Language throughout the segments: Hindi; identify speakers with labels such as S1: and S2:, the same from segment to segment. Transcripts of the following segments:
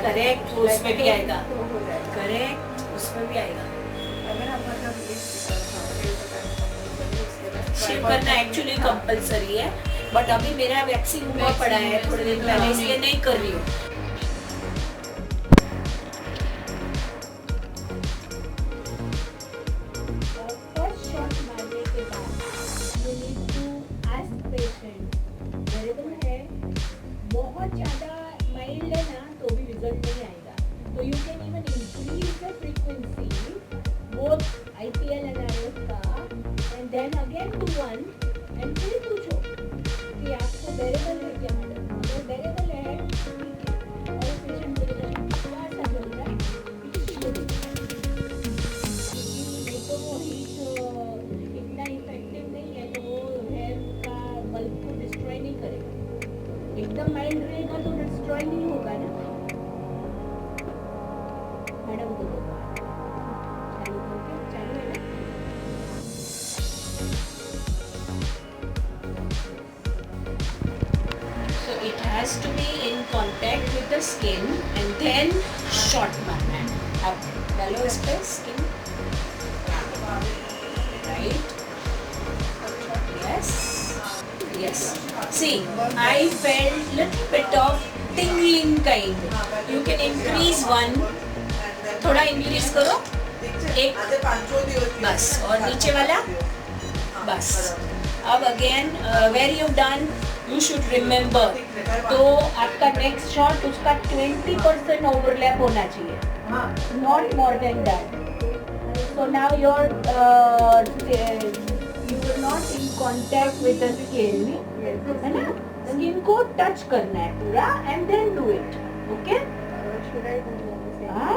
S1: करेक्ट, उसमें भी आएगा, करेक्ट, उसमें भी आएगा। शेव करना एक्चुअली कंपलसरी है, बट अभी मेरा वैक्सिंग हुआ पड़ा है थोड़े दिन पहले, इसलिए नहीं कर रही हूँ।
S2: बहुत ज्यादा माइल्ड है ना तो भी रिजल्ट नहीं आएगा, तो you can even increase the frequency both IPL and IF का, and then again do one, and फिर पूछो कि आपको बेरेबल है क्या मैडम, अगर बेरेबल है ठीक है, और पेशेंट बोलेगा क्या ऐसा चल रहा है, ये तो वो हीट इतना इफेक्टिव नहीं है, तो वो हेयर का बल्ब को डिस्ट्रॉय नहीं करेगा, एकदम माइल्ड रहेगा तो डिस्ट्रॉय नहीं होगा ना। मैडम को देखो चालू करके, चालू है ना।
S1: So it has to be in contact with the skin and then short करना है। अब डालो इस पे skin, right? Yes, yes. See, I felt little bit of tingling kind. You can increase one. थोड़ा इंक्रीज करो, एक बस, और नीचे वाला बस। अब again where you done, you should remember, तो आपका नेक्स्ट शॉट उसका 20% ओवरलैप होना चाहिए, not more than that. So now your you will not in contact with the skin, है ना, स्किन को टच करना है पूरा, and then do it, okay.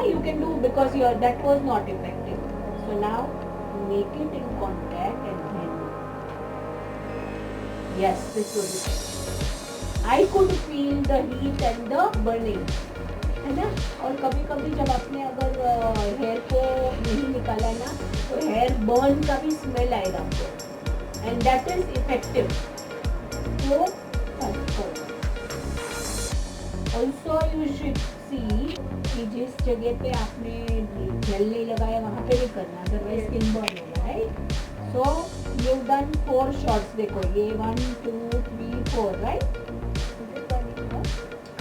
S1: You can do, because that was not effective. So now make it in contact and then, yes, this was it. I could feel the heat and the burning, है ना। और कभी कभी जब आपने अगर हेयर को नहीं निकाला ना, तो हेयर बर्न का भी स्मेल आएगा आपको, and that is effective. So also you should see कि जिस जगह पे आपने जेल नहीं लगाया वहाँ पे भी करना, अदरवाइज स्किन बर्न होगा, right. So you done 4 shots, देखो ये 1 2 3 4, राइट,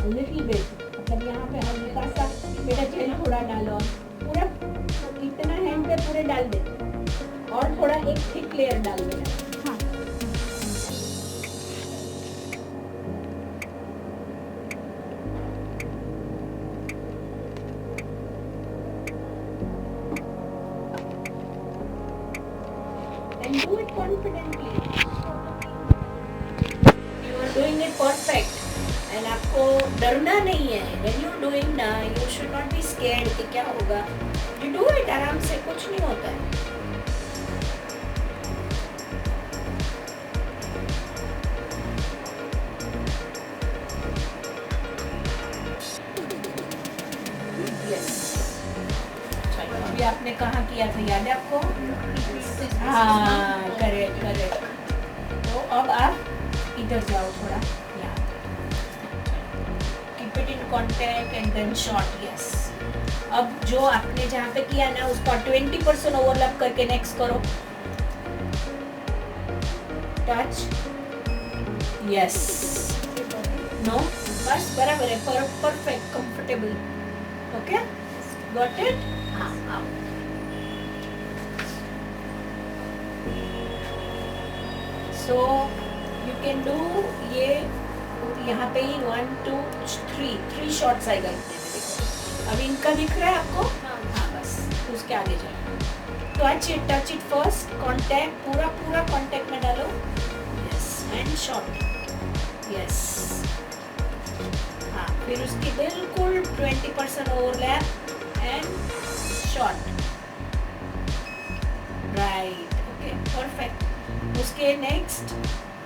S1: लिटिल बिट, मतलब यहाँ पे हल्का सा मेरा जेल थोड़ा डालो, पूरा इतना हैंड पे पूरे डाल दे, और थोड़ा एक थिक लेयर डाल देना। हाँ, and do it confidently. You are doing it perfect, and आपको डरना नहीं है। When you are doing ना, you should not be scared कि क्या होगा। You do it आराम से, कुछ नहीं होता है। Yes. अभी आपने कहाँ किया था, याद है आपको? हाँ, करेक्ट करेक्ट। तो अब आप इधर जाओ थोड़ा, keep it in contact and then shot, yes. अब जो आपने जहाँ पे किया ना, उसका 20% ओवरलैप करके नेक्स्ट करो, टच, यस, नो, बस बराबर है, perfect, comfortable, okay, got it. हाँ, आओ। So you can do ये यहाँ पे ही 1 2 3 शॉट्स आएगा इतने में, देखो अब इनका दिख रहा है आपको। हाँ बस उसके आगे जाओ, टच इट फर्स्ट, कांटेक्ट पूरा कांटेक्ट में डालो, यस, एंड शॉट, यस। हाँ, फिर उसकी बिल्कुल 20% overlap and shot, right, okay, perfect. उसके नेक्स्ट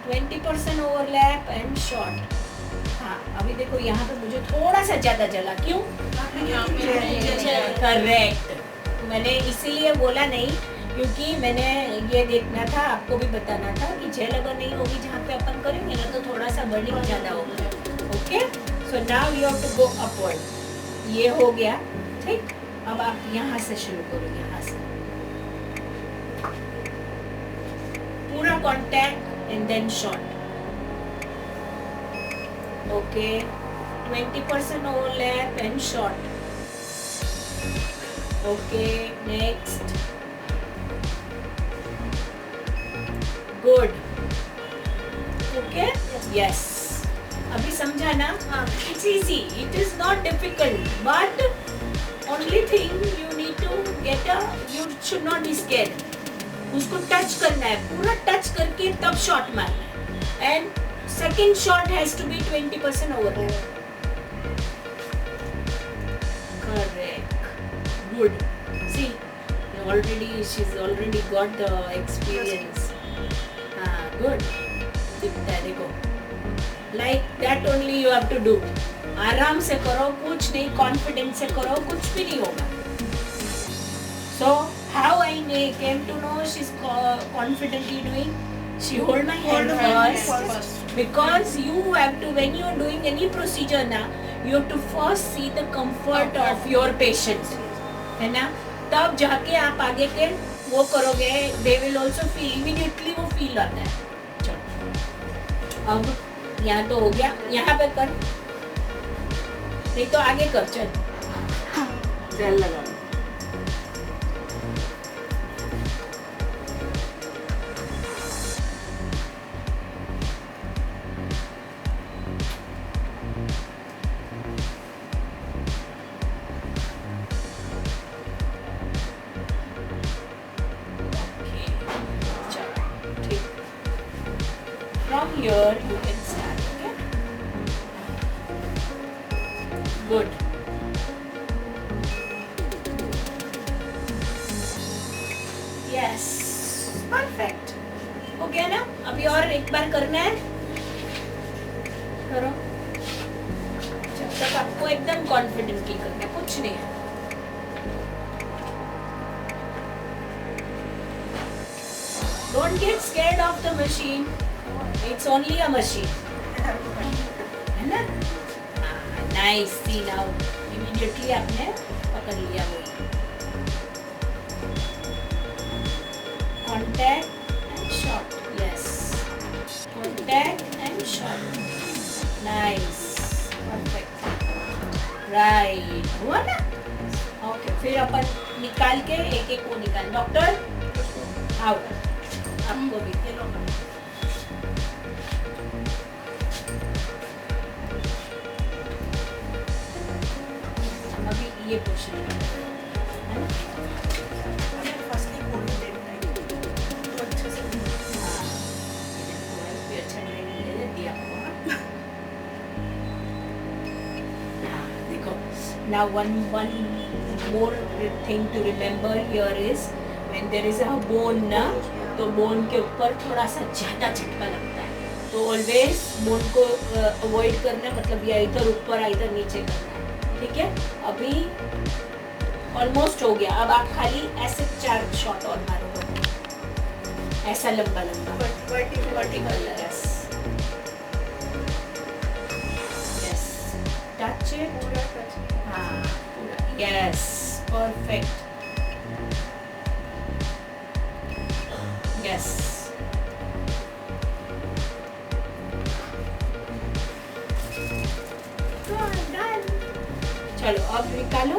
S1: 20% ओवरलैप एंड शॉट। हाँ, अभी देखो यहाँ पे मुझे थोड़ा सा ज्यादा जला, क्यों? करेक्ट, मैंने इसीलिए बोला नहीं, क्योंकि मैंने ये देखना था, आपको भी बताना था कि जेल अगर नहीं होगी जहाँ पे अपन करेंगे ना, तो थोड़ा सा बर्निंग ज्यादा होगा। Okay, so now you have to go upward, ये हो गया, ठीक। अब आप यहाँ से शुरू करो, यहाँ से पूरा contact and then short. Okay, 20% overlap and short. Okay, next, good. Okay, yes, अभी समझा ना? It's easy, it is not difficult, but only thing you need to get you should not be scared. उसको टच करना है, पूरा टच करके तब शॉट मारना है, and second shot has to be 20% overlap. Correct. Good. See, she's already got the experience. Good. दिखता है, देखो. Like that only you have to do. आराम से करो, कुछ नहीं, confidence से करो, कुछ भी नहीं होगा. So how I came to know she's confidently doing? She hold my hand first. Because you have to, when you are doing any procedure na, you have to first see the comfort of your patient, है ना? तब जाके आप आगे के वो करोगे, they will also feel, immediately वो feel आता है। चलो, अब यहाँ तो हो गया, यहाँ पे कर, नहीं तो आगे कर, चल।
S3: जेल लगा।
S1: From here you can start, okay? Good. Yes, perfect. हो गया ना? अभी और एक बार करना है, करो। जब तक आपको एकदम कॉन्फिडेंटली करना है, कुछ नहीं है। Don't get scared of the machine. It's only a machine. है ना? Nice. See now. Immediately आपने पकड़ लिया वो. Contact and shot. Yes. Contact and shot. Nice. Perfect. Right. हुआ ना? Okay. फिर अपन निकाल के एक को निकाल. डॉक्टर, आओ. आपको भी दे लो. ये पोर्शन है ना?
S3: फर्स्टली कोड देना है तो अच्छे से।
S1: हाँ, भी अच्छा नहीं दिया आपको। देखो, now one more thing to remember here is when there is a bone ना, तो bone के ऊपर थोड़ा सा ज़्यादा झटका लगता है, तो always bone को avoid करना, मतलब या इधर ऊपर या इधर नीचे करना है, ठीक है? अभी ऑलमोस्ट हो गया, अब आप खाली ऐसे 4 शॉट और मारोगे, ऐसा लंबा लंबा vertical. Yes yes, touch it,
S3: पूरा टच।
S1: हाँ पूरा, यस, परफेक्ट, यस। चलो अब निकालो।